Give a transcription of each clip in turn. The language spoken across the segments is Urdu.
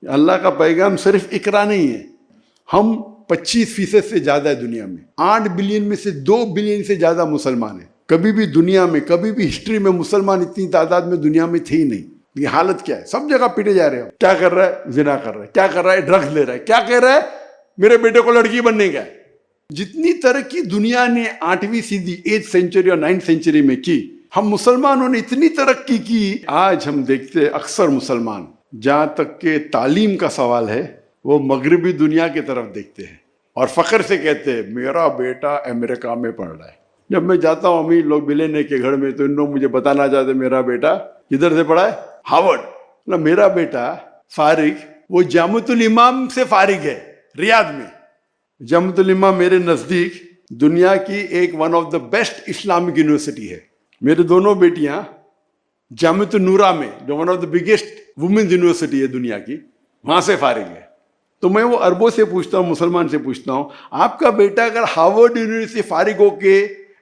اللہ کا پیغام صرف اقرا نہیں ہے. ہم 25% سے زیادہ ہے دنیا میں. 8 بلین میں سے 2 بلین سے زیادہ مسلمان ہیں. کبھی بھی دنیا میں، کبھی بھی ہسٹری میں مسلمان اتنی تعداد میں دنیا میں تھے ہی نہیں. یہ حالت کیا ہے؟ سب جگہ پیٹے جا رہے ہو. کیا کر رہا ہے؟ زنا کر رہا ہے. کیا کر رہا ہے؟ ڈرگز لے رہا ہے. کیا کہہ رہا ہے؟ میرے بیٹے کو لڑکی بننے کا ہے. جتنی ترقی دنیا نے 8ویں صدی 8th سینچری اور 9th سینچری میں کی، ہم مسلمانوں نے اتنی ترقی کی. آج ہم دیکھتے اکثر مسلمان، جہاں تک کہ تعلیم کا سوال ہے، وہ مغربی دنیا کی طرف دیکھتے ہیں اور فخر سے کہتے ہیں میرا بیٹا امریکہ میں پڑھ رہا ہے. جب میں جاتا ہوں امیر لوگ بلینے کے گھر میں تو ان لوگ مجھے بتانا چاہتے میرا بیٹا کدھر سے پڑھا ہے؟ ہارورڈ. میرا بیٹا فارغ وہ جامعۃ الامام سے فارغ ہے ریاض میں. جامعۃ الامام میرے نزدیک دنیا کی ایک one of the best Islamic university ہے. میرے دونوں بیٹیاں جامعۃ النورہ میں، جو one of the biggest women's university ہے دنیا کی، وہاں سے فارغ ہے. تو میں وہ عربوں سے پوچھتا ہوں، مسلمان سے پوچھتا ہوں، آپ کا بیٹا اگر ہارورڈ یونیورسٹی فارغ ہو کے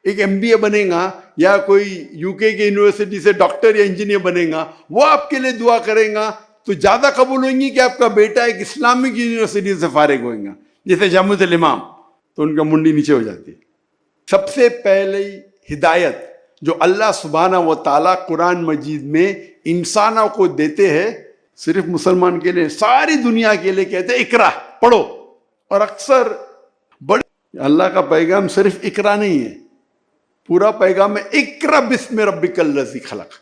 ایک MBA بنے گا یا کوئی UK کے یونیورسٹی سے ڈاکٹر یا انجینئر بنے گا، وہ آپ کے لیے دعا کریں گا تو زیادہ قبول ہوئیں گی کہ آپ کا بیٹا ایک اسلامک یونیورسٹی سے فارغ ہوئیں گا جیسے جامعۃ الامام؟ تو ان کا منڈی نیچے ہو جاتی ہے. سب سے پہلے ہدایت جو اللہ سبحانہ و تعالیٰ قرآن مجید میں انسانوں کو دیتے ہیں، صرف مسلمان کے لیے، ساری دنیا کے لیے کہتے ہیں اقرا، پڑھو. اور اکثر اللہ کا پیغام صرف اقرا نہیں ہے، پورا پیغام ہے اقرا بسم ربک الذی خلق.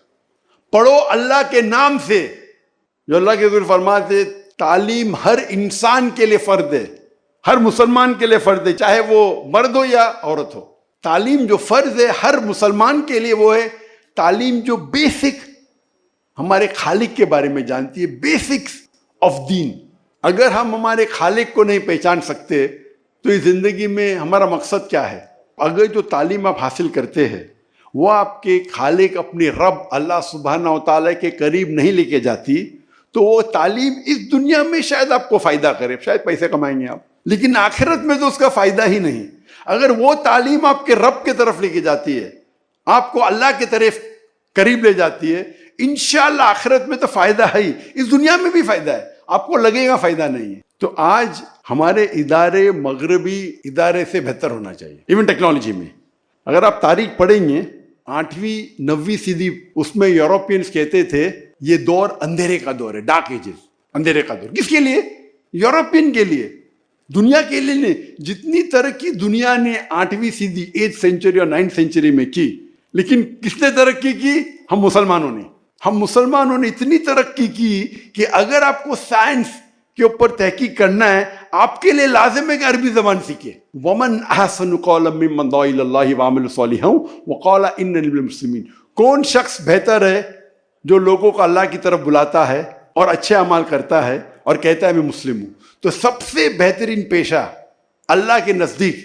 پڑھو اللہ کے نام سے. جو اللہ کے رسول فرماتے تعلیم ہر انسان کے لیے فرض ہے، ہر مسلمان کے لیے فرض ہے، چاہے وہ مرد ہو یا عورت ہو. تعلیم جو فرض ہے ہر مسلمان کے لیے وہ ہے تعلیم جو بیسک ہمارے خالق کے بارے میں جانتی ہے، بیسکس آف دین. اگر ہم ہمارے خالق کو نہیں پہچان سکتے تو اس زندگی میں ہمارا مقصد کیا ہے؟ اگر جو تعلیم آپ حاصل کرتے ہیں وہ آپ کے خالق اپنے رب اللہ سبحانہ و تعالیٰ کے قریب نہیں لے کے جاتی، تو وہ تعلیم اس دنیا میں شاید آپ کو فائدہ کرے، شاید پیسے کمائیں گے آپ، لیکن آخرت میں تو اس کا فائدہ ہی نہیں. اگر وہ تعلیم آپ کے رب کی طرف لے کے جاتی ہے، آپ کو اللہ کی طرف قریب لے جاتی ہے، انشاءاللہ آخرت میں تو فائدہ ہے ہی، اس دنیا میں بھی فائدہ ہے. آپ کو لگے گا فائدہ نہیں ہے. تو آج ہمارے ادارے مغربی ادارے سے بہتر ہونا چاہیے. ایون ٹیکنالوجی میں اگر آپ تاریخ پڑھیں گے 8ویں 9ویں صدی، اس میں یورپینز کہتے تھے یہ دور اندھیرے کا دور ہے، ڈارک ایجز، اندھیرے کا دور. کس کے لیے؟ یورپین کے لیے، دنیا کے لیے نہیں. جتنی ترقی دنیا نے 8ویں صدی 8th سینچری اور 9th سینچری میں کی، لیکن کس نے ترقی کی؟ ہم مسلمانوں نے. ہم مسلمانوں نے اتنی ترقی کی کہ اگر آپ کو سائنس کے اوپر تحقیق کرنا ہے، آپ کے لیے لازم ہے کہ عربی زبان سیکھیں. وَمَنْ أَحْسَنُ قَوْلًا مِّمَّنْ دَعَا إِلَى اللَّهِ وَعَمِلَ صَالِحًا وَقَالَ إِنَّنِي مِنَ الْمُسْلِمِينَ. کون شخص بہتر ہے جو لوگوں کو اللہ کی طرف بلاتا ہے اور اچھے اعمال کرتا ہے اور کہتا ہے میں مسلم ہوں؟ تو سب سے بہترین پیشہ اللہ کے نزدیک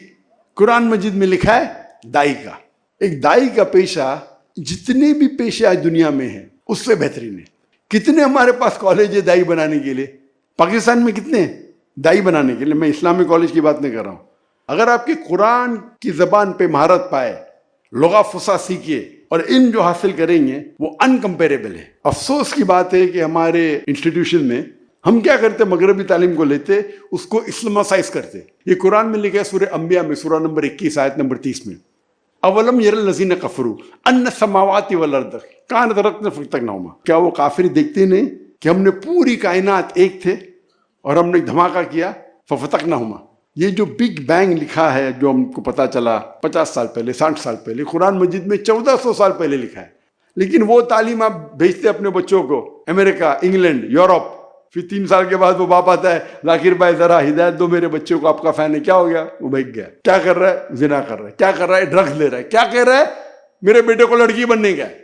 قرآن مجید میں لکھا ہے دائی کا. ایک دائی کا پیشہ جتنے بھی پیشے آج دنیا میں ہیں اس سے بہترین ہے. کتنے ہمارے پاس کالج ہے دائی بنانے کے لیے؟ پاکستان میں کتنے ہیں دائی بنانے کے لیے؟ میں اسلامی کالج کی بات نہیں کر رہا ہوں. اگر آپ کی قرآن کی زبان پہ مہارت پائے، لغہ فصیح سیکھیے اور علم جو حاصل کریں گے وہ انکمپیریبل ہے. افسوس کی بات ہے کہ ہمارے انسٹیٹیوشن میں ہم کیا کرتے، مغربی تعلیم کو لیتے، اس کو اسلامائز کرتے. یہ قرآن میں لکھا ہے سورہ انبیاء میں، سورہ نمبر 21 آیت نمبر 30 میں، اولم یر الذین کفروا ان السماوات والارض کانت رتقا ففتقناہما. کیا وہ کافر دیکھتے نہیں کہ ہم نے پوری کائنات ایک تھے اور ہم نے دھماکہ کیا، ففتقناہما. یہ جو بگ بینگ لکھا ہے، جو ہم کو پتا چلا 50 سال پہلے، 60 سال پہلے، قرآن مجید میں 1400 سال پہلے لکھا ہے. لیکن وہ تعلیم آپ بھیجتے اپنے بچوں کو امریکہ، انگلینڈ، یورپ، پھر 3 سال کے بعد وہ باپ آتا ہے، ذاکر بھائی ذرا ہدایت دو میرے بچوں کو، آپ کا فین ہے. کیا ہو گیا؟ وہ بھیگ گیا. کیا کر رہا ہے؟ زنا کر رہا ہے. کیا کر رہا ہے؟ ڈرگز لے رہا ہے. کیا کہہ رہا ہے؟ میرے بیٹے کو لڑکی بننے کا ہے.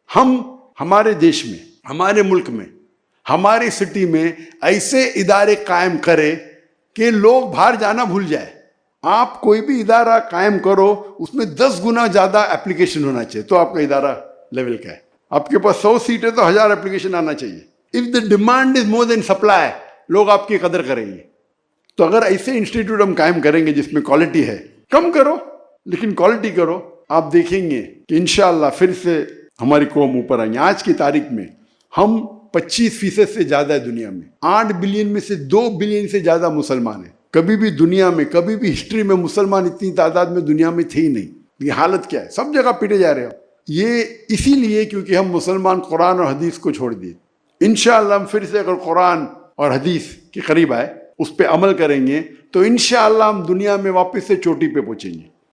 ہم ہمارے دیش میں، ہمارے ملک میں، ہماری سٹی میں ایسے ادارے قائم کرے کہ لوگ باہر جانا بھول جائے. آپ کوئی بھی ادارہ قائم کرو، اس میں 10 گنا زیادہ اپلیکیشن ہونا چاہیے تو آپ کا ادارہ لیول کا ہے. آپ کے پاس 100 سیٹیں تو 1000 اپلیکیشن آنا چاہیے. If the demand is more than supply، لوگ آپ کی قدر کریں گے. تو اگر ایسے انسٹیٹیوٹ ہم قائم کریں گے جس میں کوالٹی ہے، کم کرو لیکن کوالٹی کرو، آپ دیکھیں گے کہ انشاءاللہ پھر سے ہماری قوم اوپر آئیں گے. آج کی تاریخ میں ہم 25% سے زیادہ ہے دنیا میں. 8 بلین میں سے 2 بلین سے زیادہ مسلمان ہیں. کبھی بھی دنیا میں کبھی بھی ہسٹری میں مسلمان اتنی تعداد میں دنیا میں تھے ہی نہیں. یہ حالت کیا ہے؟ سب جگہ پیٹے جا رہے ہو. یہ اسی لیے کیونکہ ہم مسلمان قرآن اور حدیث کو چھوڑ دیے. انشاءاللہ ہم پھر سے اگر قرآن اور حدیث کے قریب آئے اس پہ عمل کریں گے تو انشاءاللہ ہم دنیا میں واپس سے چوٹی پہ پہنچیں گے.